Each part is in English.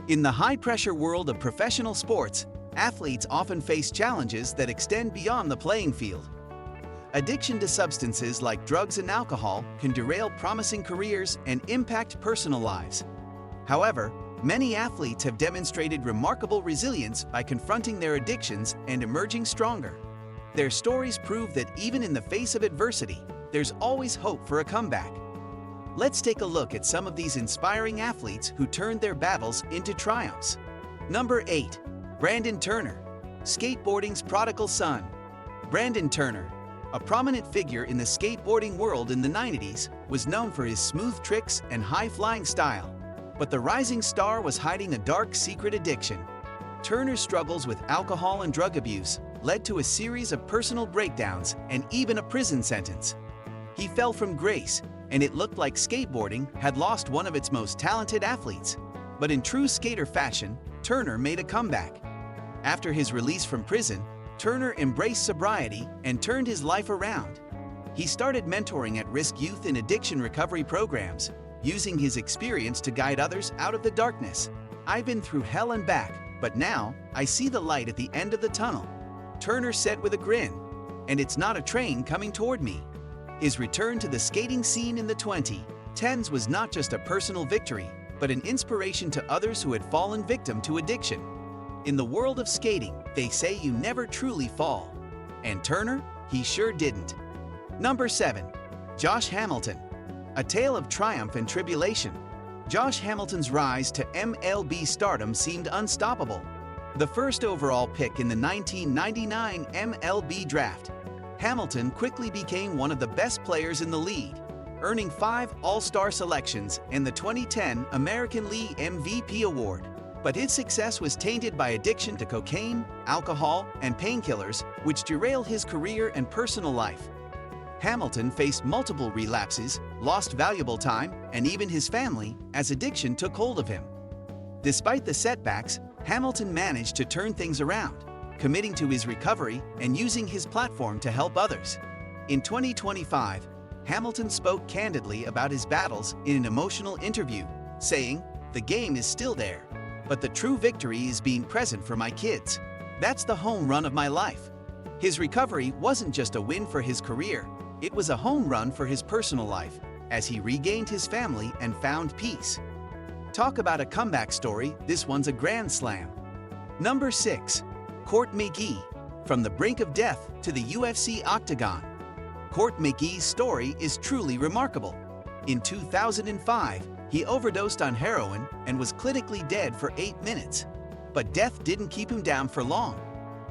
In the high-pressure world of professional sports, athletes often face challenges that extend beyond the playing field. Addiction to substances like drugs and alcohol can derail promising careers and impact personal lives. However, many athletes have demonstrated remarkable resilience by confronting their addictions and emerging stronger. Their stories prove that even in the face of adversity, there's always hope for a comeback. Let's take a look at some of these inspiring athletes who turned their battles into triumphs. Number 8. Brandon Turner, skateboarding's prodigal son. Brandon Turner, a prominent figure in the skateboarding world in the 90s, was known for his smooth tricks and high-flying style. But the rising star was hiding a dark secret addiction. Turner's struggles with alcohol and drug abuse led to a series of personal breakdowns and even a prison sentence. He fell from grace, and it looked like skateboarding had lost one of its most talented athletes. But in true skater fashion, Turner made a comeback. After his release from prison, Turner embraced sobriety and turned his life around. He started mentoring at-risk youth in addiction recovery programs, using his experience to guide others out of the darkness. "I've been through hell and back, but now I see the light at the end of the tunnel," Turner said with a grin. "And it's not a train coming toward me." His return to the skating scene in the 2010s was not just a personal victory, but an inspiration to others who had fallen victim to addiction. In the world of skating, they say you never truly fall. And Turner, he sure didn't. Number 7. Josh Hamilton, a tale of triumph and tribulation. Josh Hamilton's rise to MLB stardom seemed unstoppable. The first overall pick in the 1999 MLB draft, Hamilton quickly became one of the best players in the league, earning 5 All-Star selections and the 2010 American League MVP award. But his success was tainted by addiction to cocaine, alcohol, and painkillers, which derailed his career and personal life. Hamilton faced multiple relapses, lost valuable time, and even his family, as addiction took hold of him. Despite the setbacks, Hamilton managed to turn things around, committing to his recovery and using his platform to help others. In 2025, Hamilton spoke candidly about his battles in an emotional interview, saying, "The game is still there, but the true victory is being present for my kids. That's the home run of my life." His recovery wasn't just a win for his career, it was a home run for his personal life, as he regained his family and found peace. Talk about a comeback story, this one's a grand slam. Number 6. Court McGee, from the brink of death to the UFC octagon. Court McGee's story is truly remarkable. In 2005, he overdosed on heroin and was clinically dead for 8 minutes. But death didn't keep him down for long.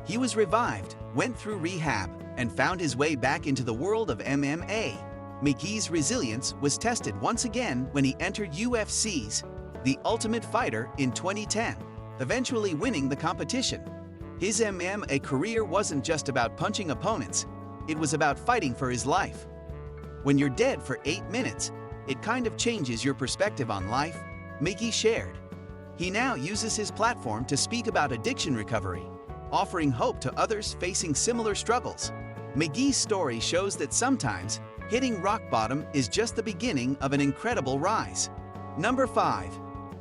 He was revived, went through rehab, and found his way back into the world of MMA. McGee's resilience was tested once again when he entered UFC's The Ultimate Fighter in 2010, eventually winning the competition. His MMA career wasn't just about punching opponents, it was about fighting for his life. When you're dead for 8 minutes, it kind of changes your perspective on life, McGee shared. He now uses his platform to speak about addiction recovery, offering hope to others facing similar struggles. McGee's story shows that sometimes hitting rock bottom is just the beginning of an incredible rise. Number 5.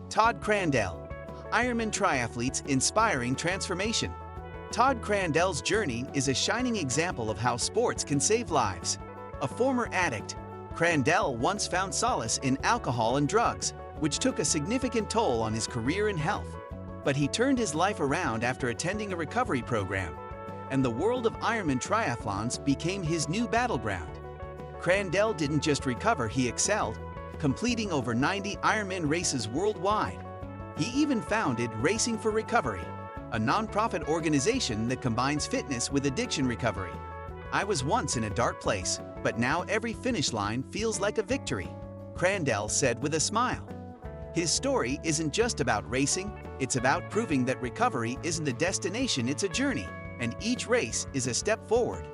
Todd Crandell, Ironman triathlete's inspiring transformation. Todd Crandell's journey is a shining example of how sports can save lives. A former addict, Crandell once found solace in alcohol and drugs, which took a significant toll on his career and health. But he turned his life around after attending a recovery program, and the world of Ironman triathlons became his new battleground. Crandell didn't just recover, he excelled, completing over 90 Ironman races worldwide. He even founded Racing for Recovery, a nonprofit organization that combines fitness with addiction recovery. "I was once in a dark place, but now every finish line feels like a victory," Crandell said with a smile. His story isn't just about racing, it's about proving that recovery isn't a destination, it's a journey, and each race is a step forward.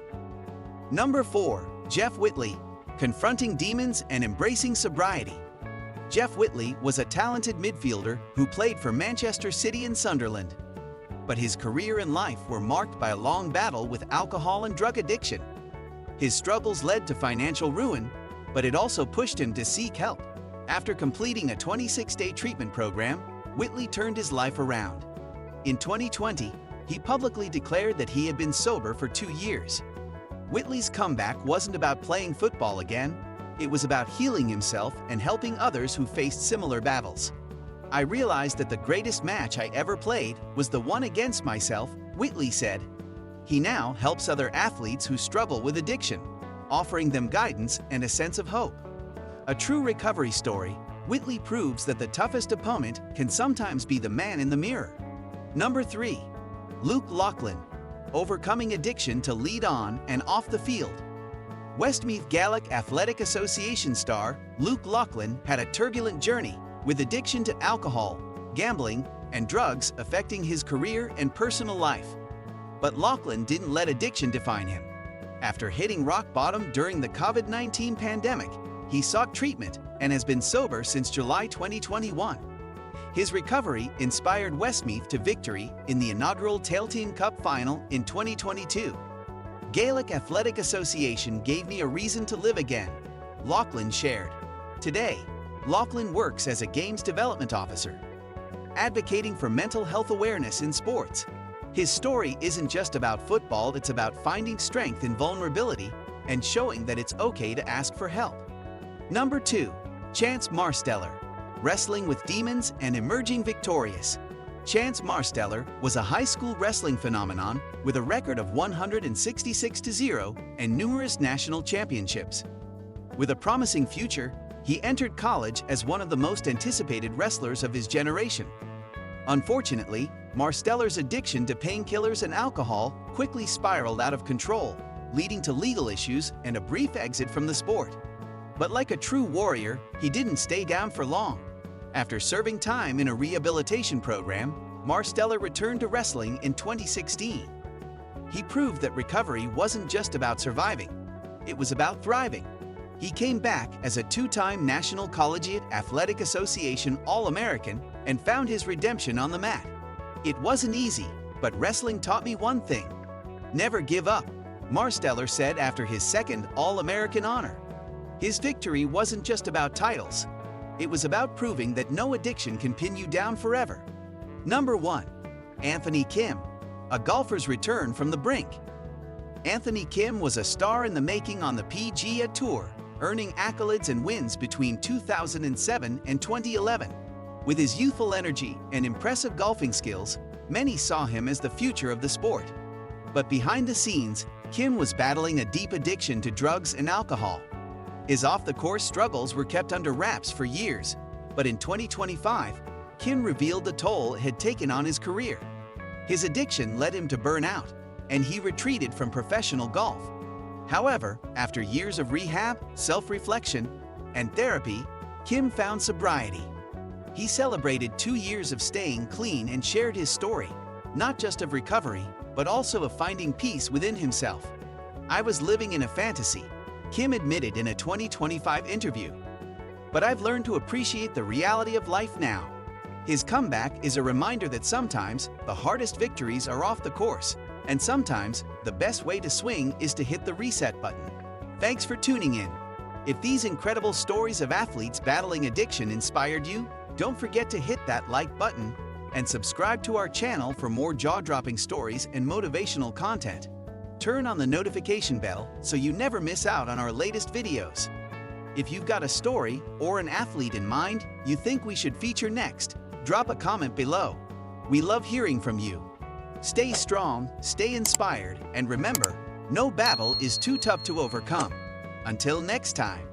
Number 4. Jeff Whitley, confronting demons and embracing sobriety. Jeff Whitley was a talented midfielder who played for Manchester City and Sunderland. But his career and life were marked by a long battle with alcohol and drug addiction. His struggles led to financial ruin, but it also pushed him to seek help. After completing a 26-day treatment program, Whitley turned his life around. In 2020, he publicly declared that he had been sober for 2 years. Whitley's comeback wasn't about playing football again. It was about healing himself and helping others who faced similar battles. "I realized that the greatest match I ever played was the one against myself," Whitley said. He now helps other athletes who struggle with addiction, offering them guidance and a sense of hope. A true recovery story, Whitley proves that the toughest opponent can sometimes be the man in the mirror. Number 3. Luke Laughlin, overcoming addiction to lead on and off the field. Westmeath Gaelic Athletic Association star Luke Laughlin had a turbulent journey with addiction to alcohol, gambling, and drugs affecting his career and personal life. But Laughlin didn't let addiction define him. After hitting rock bottom during the COVID-19 pandemic, he sought treatment and has been sober since July 2021. His recovery inspired Westmeath to victory in the inaugural Tailteann Cup final in 2022. "Gaelic Athletic Association gave me a reason to live again," Laughlin shared. Today, Laughlin works as a games development officer, advocating for mental health awareness in sports. His story isn't just about football, it's about finding strength in vulnerability and showing that it's okay to ask for help. Number 2. Chance Marsteller, wrestling with demons and emerging victorious. Chance Marsteller was a high school wrestling phenomenon with a record of 166-0 and numerous national championships. With a promising future, he entered college as one of the most anticipated wrestlers of his generation. Unfortunately, Marsteller's addiction to painkillers and alcohol quickly spiraled out of control, leading to legal issues and a brief exit from the sport. But like a true warrior, he didn't stay down for long. After serving time in a rehabilitation program, Marsteller returned to wrestling in 2016. He proved that recovery wasn't just about surviving, it was about thriving. He came back as a 2-time National Collegiate Athletic Association All-American and found his redemption on the mat. "It wasn't easy, but wrestling taught me one thing: never give up," Marsteller said after his second All-American honor. His victory wasn't just about titles. It was about proving that no addiction can pin you down forever. Number 1. Anthony Kim, a golfer's return from the brink. Anthony Kim was a star in the making on the PGA Tour, earning accolades and wins between 2007 and 2011. With his youthful energy and impressive golfing skills, many saw him as the future of the sport. But behind the scenes, Kim was battling a deep addiction to drugs and alcohol. His off-the-course struggles were kept under wraps for years, but in 2025, Kim revealed the toll it had taken on his career. His addiction led him to burn out, and he retreated from professional golf. However, after years of rehab, self-reflection, and therapy, Kim found sobriety. He celebrated 2 years of staying clean and shared his story, not just of recovery, but also of finding peace within himself. "I was living in a fantasy," Kim admitted in a 2025 interview. "But I've learned to appreciate the reality of life now." His comeback is a reminder that sometimes the hardest victories are off the course, and sometimes the best way to swing is to hit the reset button. Thanks for tuning in. If these incredible stories of athletes battling addiction inspired you, don't forget to hit that like button and subscribe to our channel for more jaw-dropping stories and motivational content. Turn on the notification bell so you never miss out on our latest videos. If you've got a story or an athlete in mind you think we should feature next, drop a comment below. We love hearing from you. Stay strong, stay inspired, and remember, no battle is too tough to overcome. Until next time.